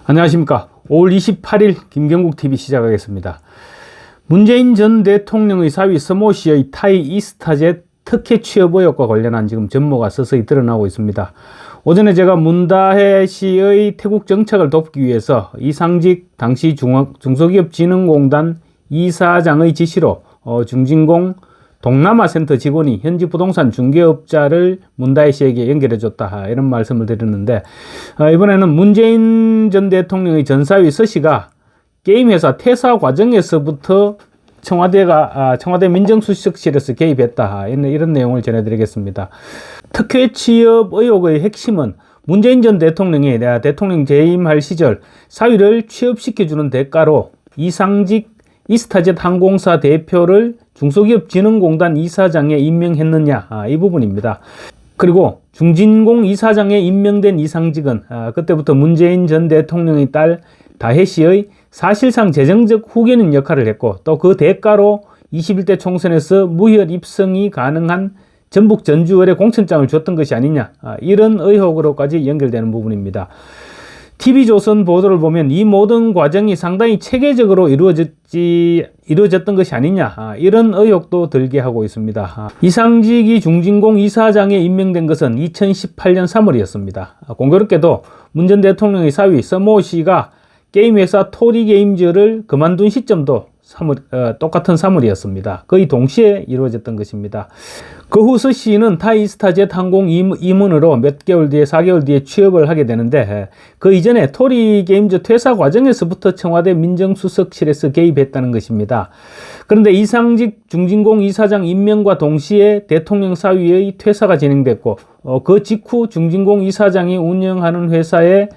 안녕하십니까. 5월 28일 김경국TV 시작하겠습니다. 문재인 전 대통령의 사위 서모 씨의 타이 이스타젯 특혜 취업 의혹과 관련한 지금 전모가 서서히 드러나고 있습니다. 오전에 제가 문다혜 씨의 태국 정착을 돕기 위해서 이상직 당시 중소기업진흥공단 이사장의 지시로 중진공 동남아센터 직원이 현지 부동산 중개업자를 문다혜 씨에게 연결해줬다, 이런 말씀을 드렸는데, 이번에는 문재인 전 대통령의 전사위 서 씨가 게임회사 퇴사 과정에서부터 청와대 민정수석실에서 개입했다, 이런 내용을 전해드리겠습니다. 특혜 취업 의혹의 핵심은 문재인 전 대통령이 대통령 재임할 시절 사위를 취업시켜주는 대가로 이상직 이스타젯 항공사 대표를 중소기업진흥공단 이사장에 임명했느냐, 이 부분입니다. 그리고 중진공 이사장에 임명된 이상직은 그때부터 문재인 전 대통령의 딸 다혜 씨의 사실상 재정적 후견인 역할을 했고, 또 그 대가로 21대 총선에서 무혈 입성이 가능한 전북 전주을에 공천장을 줬던 것이 아니냐, 이런 의혹으로까지 연결되는 부분입니다. TV조선 보도를 보면 이 모든 과정이 상당히 체계적으로 이루어졌던 것이 아니냐, 이런 의혹도 들게 하고 있습니다. 이상직이 중진공 이사장에 임명된 것은 2018년 3월이었습니다. 공교롭게도 문 전 대통령의 사위 서모 씨가 게임회사 토리게임즈를 그만둔 시점도 똑같은 3월이었습니다. 거의 동시에 이루어졌던 것입니다. 그 후 서 씨는 타이스타젯 항공 임원으로 몇 개월 뒤에 4개월 뒤에 취업을 하게 되는데, 그 이전에 토리게임즈 퇴사 과정에서부터 청와대 민정수석실에서 개입했다는 것입니다. 그런데 이상직 중진공 이사장 임명과 동시에 대통령 사위의 퇴사가 진행됐고, 그 직후 중진공 이사장이 운영하는 회사에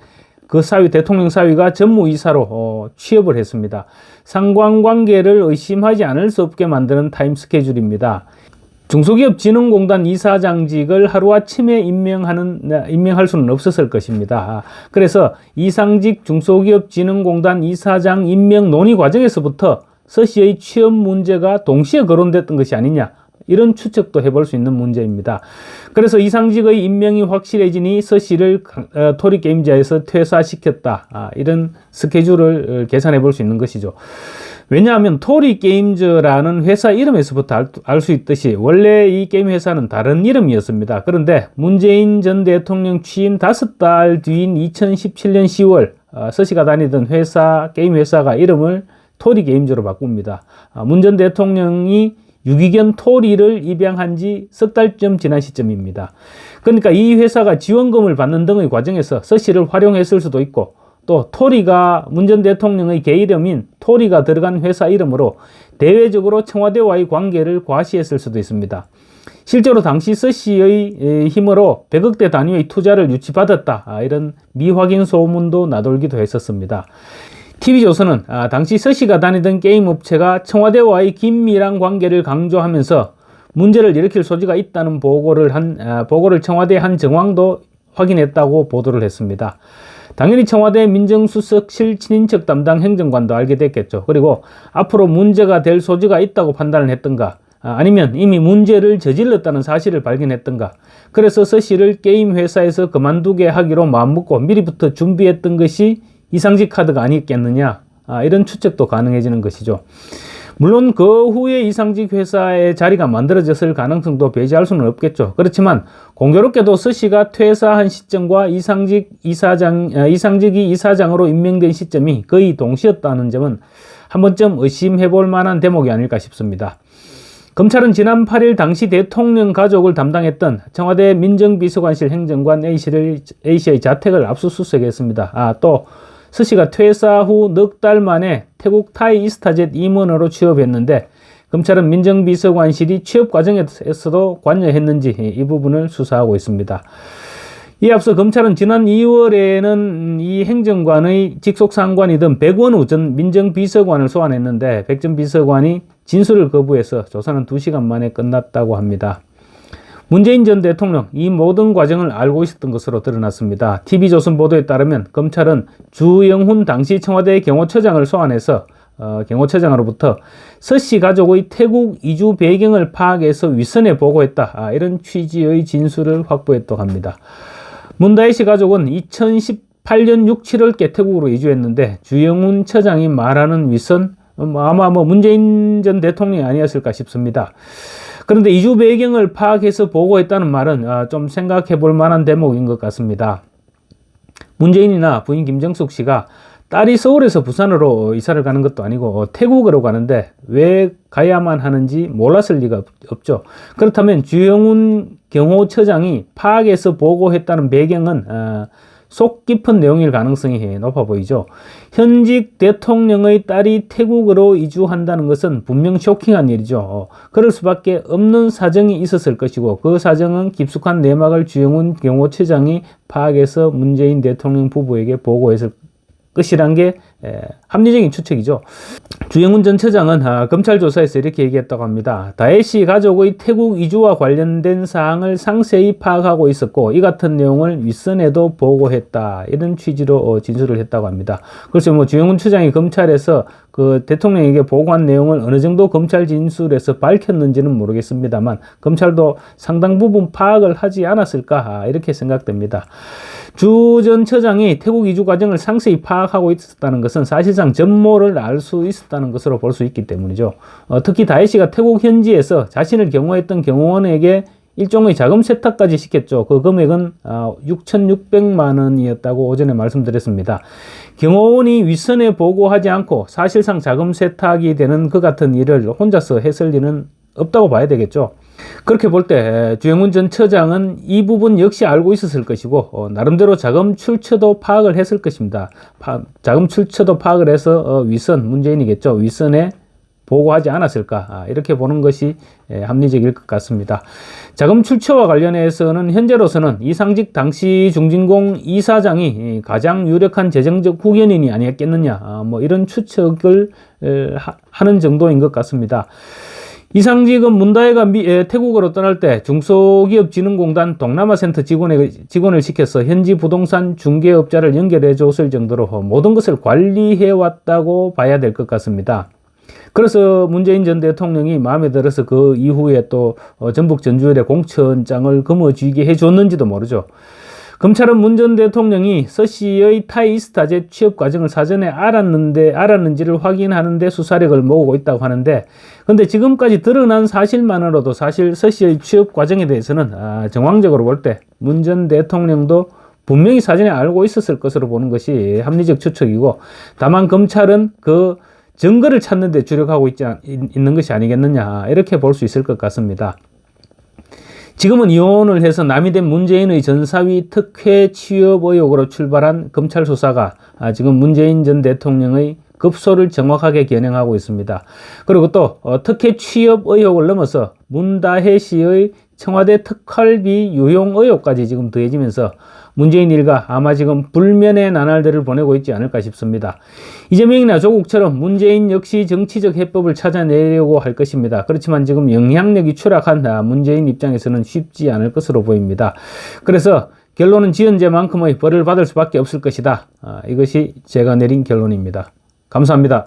그 대통령 사위가 전무이사로 취업을 했습니다. 상관관계를 의심하지 않을 수 없게 만드는 타임 스케줄입니다. 중소기업진흥공단 이사장직을 하루아침에 임명할 수는 없었을 것입니다. 그래서 이상직 중소기업진흥공단 이사장 임명 논의 과정에서부터 서 씨의 취업 문제가 동시에 거론됐던 것이 아니냐, 이런 추측도 해볼 수 있는 문제입니다. 그래서 이상직의 임명이 확실해지니 서 씨를 토리게임즈에서 퇴사시켰다, 이런 스케줄을 계산해 볼 수 있는 것이죠. 왜냐하면 토리게임즈라는 회사 이름에서부터 알 수 있듯이 원래 이 게임 회사는 다른 이름이었습니다. 그런데 문재인 전 대통령 취임 5달 뒤인 2017년 10월 서 씨가 다니던 게임 회사가 이름을 토리게임즈로 바꿉니다. 문 전 대통령이 유기견 토리를 입양한 지 석 달쯤 지난 시점입니다. 그러니까 이 회사가 지원금을 받는 등의 과정에서 서 씨를 활용했을 수도 있고, 또 토리가 문 전 대통령의 개이름인 토리가 들어간 회사 이름으로 대외적으로 청와대와의 관계를 과시했을 수도 있습니다. 실제로 당시 서 씨의 힘으로 100억대 단위의 투자를 유치받았다, 이런 미확인 소문도 나돌기도 했었습니다. TV조선은 당시 서 씨가 다니던 게임 업체가 청와대와의 긴밀한 관계를 강조하면서 문제를 일으킬 소지가 있다는 보고를 청와대의 한 정황도 확인했다고 보도를 했습니다. 당연히 청와대 민정수석실 친인척 담당 행정관도 알게 됐겠죠. 그리고 앞으로 문제가 될 소지가 있다고 판단을 했던가, 아니면 이미 문제를 저질렀다는 사실을 발견했던가, 그래서 서 씨를 게임 회사에서 그만두게 하기로 마음먹고 미리부터 준비했던 것이 이상직 카드가 아니겠느냐, 이런 추측도 가능해지는 것이죠. 물론 그 후에 이상직 회사의 자리가 만들어졌을 가능성도 배제할 수는 없겠죠. 그렇지만 공교롭게도 서 씨가 퇴사한 시점과 이상직이 이사장으로 임명된 시점이 거의 동시였다는 점은 한 번쯤 의심해 볼 만한 대목이 아닐까 싶습니다. 검찰은 지난 8일 당시 대통령 가족을 담당했던 청와대 민정비서관실 행정관 A씨의 자택을 압수수색했습니다. 또 서 씨가 퇴사 후 넉 달 만에 태국 타이 이스타젯 임원으로 취업했는데, 검찰은 민정비서관실이 취업 과정에서도 관여했는지 이 부분을 수사하고 있습니다. 이에 앞서 검찰은 지난 2월에는 이 행정관의 직속 상관이던 백원우 전 민정비서관을 소환했는데, 백 전 비서관이 진술을 거부해서 조사는 2시간 만에 끝났다고 합니다. 문재인 전 대통령 이 모든 과정을 알고 있었던 것으로 드러났습니다. TV조선 보도에 따르면 검찰은 주영훈 당시 청와대 경호처장을 소환해서 경호처장으로부터 서 씨 가족의 태국 이주 배경을 파악해서 윗선에 보고했다, 이런 취지의 진술을 확보했다고 합니다. 문다혜 씨 가족은 2018년 6, 7월 태국으로 이주했는데 주영훈 처장이 말하는 윗선 아마 문재인 전 대통령이 아니었을까 싶습니다. 그런데 이주 배경을 파악해서 보고했다는 말은 좀 생각해 볼 만한 대목인 것 같습니다. 문재인이나 부인 김정숙 씨가 딸이 서울에서 부산으로 이사를 가는 것도 아니고 태국으로 가는데 왜 가야만 하는지 몰랐을 리가 없죠. 그렇다면 주영훈 경호처장이 파악해서 보고했다는 배경은 속 깊은 내용일 가능성이 높아 보이죠. 현직 대통령의 딸이 태국으로 이주한다는 것은 분명 쇼킹한 일이죠. 그럴 수밖에 없는 사정이 있었을 것이고 그 사정은 깊숙한 내막을 주영훈 경호처장이 파악해서 문재인 대통령 부부에게 보고했을 것이란 게 합리적인 추측이죠. 주영훈 전 처장은 검찰 조사에서 이렇게 얘기했다고 합니다. 다혜씨 가족의 태국 이주와 관련된 사항을 상세히 파악하고 있었고 이 같은 내용을 윗선에도 보고했다. 이런 취지로 진술을 했다고 합니다. 그래서 주영훈 처장이 검찰에서 그 대통령에게 보고한 내용을 어느 정도 검찰 진술에서 밝혔는지는 모르겠습니다만 검찰도 상당 부분 파악을 하지 않았을까 이렇게 생각됩니다. 주 전 처장이 태국 이주 과정을 상세히 파악하고 있었다는 것은 사실상 전모를 알 수 있었다는 것으로 볼 수 있기 때문이죠. 특히 다혜 씨가 태국 현지에서 자신을 경호했던 경호원에게 일종의 자금 세탁까지 시켰죠. 그 금액은 6,600만 원이었다고 오전에 말씀드렸습니다. 경호원이 윗선에 보고하지 않고 사실상 자금 세탁이 되는 그 같은 일을 혼자서 했을 리는 없다고 봐야 되겠죠. 그렇게 볼 때 주영훈 전 처장은 이 부분 역시 알고 있었을 것이고 나름대로 자금 출처도 파악을 했을 것입니다. 자금 출처도 파악을 해서 윗선 문재인이겠죠. 윗선에 보고하지 않았을까 이렇게 보는 것이 합리적일 것 같습니다. 자금 출처와 관련해서는 현재로서는 이상직 당시 중진공 이사장이 가장 유력한 재정적 후견인이 아니었겠느냐 이런 추측을 하는 정도인 것 같습니다. 이상직은 문다혜가 태국으로 떠날 때 중소기업진흥공단 동남아센터 직원을 시켜서 현지 부동산 중개업자를 연결해 줬을 정도로 모든 것을 관리해 왔다고 봐야 될 것 같습니다. 그래서 문재인 전 대통령이 마음에 들어서 그 이후에 또 전북 전주을에 공천장을 거머쥐게 해줬는지도 모르죠. 검찰은 문 전 대통령이 서 씨의 타이스타제 취업 과정을 사전에 알았는지를 확인하는데 수사력을 모으고 있다고 하는데, 근데 지금까지 드러난 사실만으로도 사실 서 씨의 취업 과정에 대해서는 정황적으로 볼 때 문 전 대통령도 분명히 사전에 알고 있었을 것으로 보는 것이 합리적 추측이고, 다만 검찰은 그 증거를 찾는 데 주력하고 있는 것이 아니겠느냐, 이렇게 볼 수 있을 것 같습니다. 지금은 이혼을 해서 남이 된 문재인의 전사위 특혜 취업 의혹으로 출발한 검찰 수사가 지금 문재인 전 대통령의 급소를 정확하게 겨냥하고 있습니다. 그리고 또 특혜 취업 의혹을 넘어서 문다혜 씨의 청와대 특활비 유용 의혹까지 지금 더해지면서 문재인 일가 아마 지금 불면의 나날들을 보내고 있지 않을까 싶습니다. 이재명이나 조국처럼 문재인 역시 정치적 해법을 찾아내려고 할 것입니다. 그렇지만 지금 영향력이 추락한 문재인 입장에서는 쉽지 않을 것으로 보입니다. 그래서 결론은 지은 죄만큼의 벌을 받을 수밖에 없을 것이다. 이것이 제가 내린 결론입니다. 감사합니다.